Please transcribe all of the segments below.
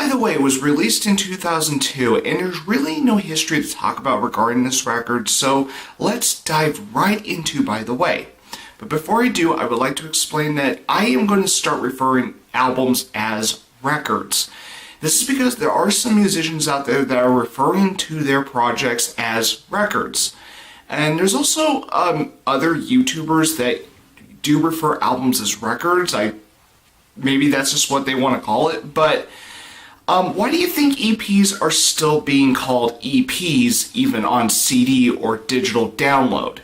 By the way, it was released in 2002, and there's really no history to talk about regarding this record, so let's dive right into By the Way. But before I do, I would like to explain that I am going to start referring albums as records. This is because there are some musicians out there that are referring to their projects as records. And there's also other YouTubers that do refer albums as records. Maybe that's just what they want to call it, but why do you think EPs are still being called EPs even on CD or digital download?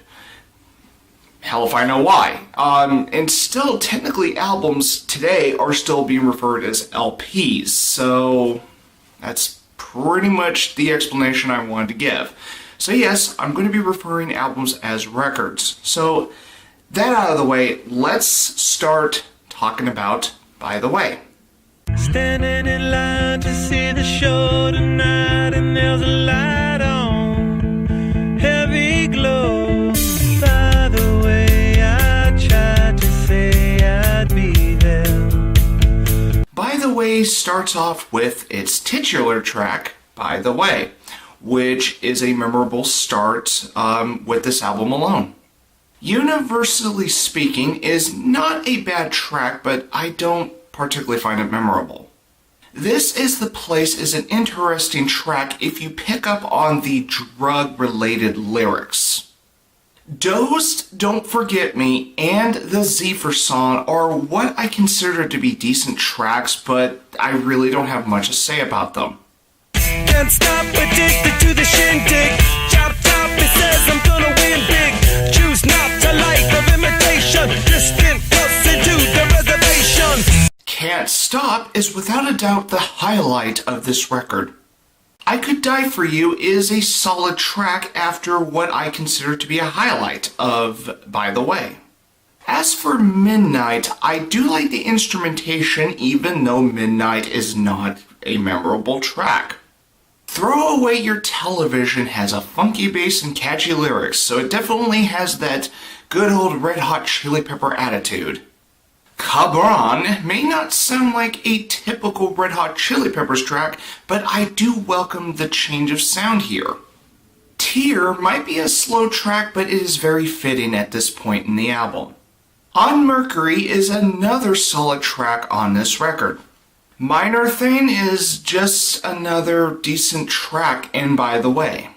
Hell if I know why. And still, technically, albums today are still being referred as LPs, so that's pretty much the explanation I wanted to give. So yes, I'm going to be referring albums as records. So that out of the way, let's start talking about By the Way. Standing in line to see the show tonight, and there's a light on, heavy glow. By the way, I tried to say I'd be there. By the Way starts off with its titular track, By the Way, which is a memorable start with this album alone. Universally Speaking is not a bad track, but I don't particularly find it memorable. This Is the Place is an interesting track if you pick up on the drug-related lyrics. Dozed, Don't Forget Me, and the Zephyr song are what I consider to be decent tracks, but I really don't have much to say about them. Can't stop, addicted to the shindig. Chop, chop, it says I'm gonna win big. Choose not to life of imitation. Distant us into the reservation. Can't Stop is without a doubt the highlight of this record. I Could Die For You is a solid track after what I consider to be a highlight of By the Way. As for Midnight, I do like the instrumentation even though Midnight is not a memorable track. Throw Away Your Television has a funky bass and catchy lyrics, so it definitely has that good old Red Hot Chili Pepper attitude. Cabron may not sound like a typical Red Hot Chili Peppers track, but I do welcome the change of sound here. Tear might be a slow track, but it is very fitting at this point in the album. On Mercury is another solid track on this record. Minor Thing is just another decent track, and By the Way.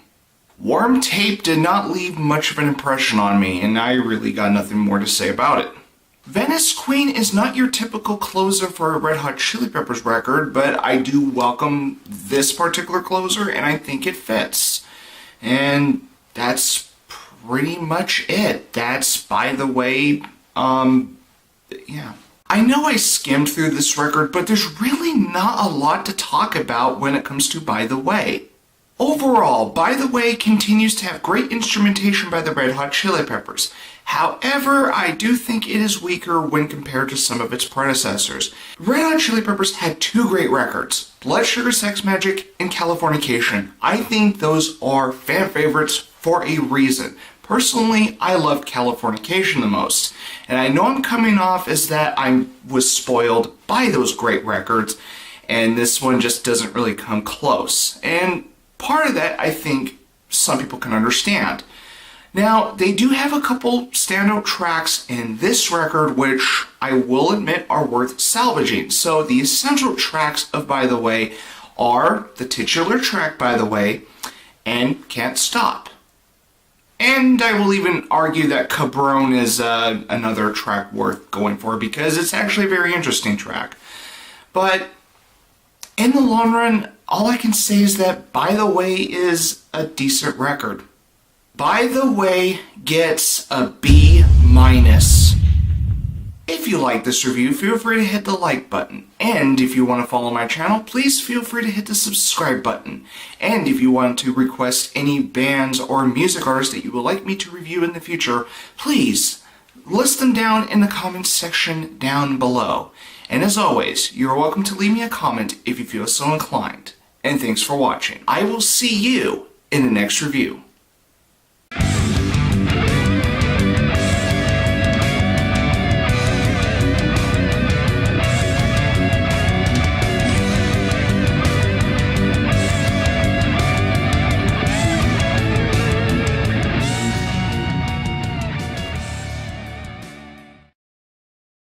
Warm Tape did not leave much of an impression on me, and I really got nothing more to say about it. Venice Queen is not your typical closer for a Red Hot Chili Peppers record, but I do welcome this particular closer, and I think it fits. And that's pretty much it. That's By the Way, yeah. I know I skimmed through this record, but there's really not a lot to talk about when it comes to By the Way. Overall, By the Way continues to have great instrumentation by the Red Hot Chili Peppers. However, I do think it is weaker when compared to some of its predecessors. Red Hot Chili Peppers had two great records, Blood Sugar Sex Magik and Californication. I think those are fan favorites for a reason. Personally, I love Californication the most, and I know I'm coming off as that I was spoiled by those great records, and this one just doesn't really come close. And part of that, I think, some people can understand. Now, they do have a couple standout tracks in this record, which I will admit are worth salvaging. So the essential tracks of By the Way are the titular track, By the Way, and Can't Stop. And I will even argue that Cabron is another track worth going for because it's actually a very interesting track. But in the long run, all I can say is that By the Way is a decent record. By the Way gets a B-. If you like this review, feel free to hit the like button. And if you want to follow my channel, please feel free to hit the subscribe button. And if you want to request any bands or music artists that you would like me to review in the future, please list them down in the comments section down below. And as always, you are welcome to leave me a comment if you feel so inclined. And thanks for watching. I will see you in the next review.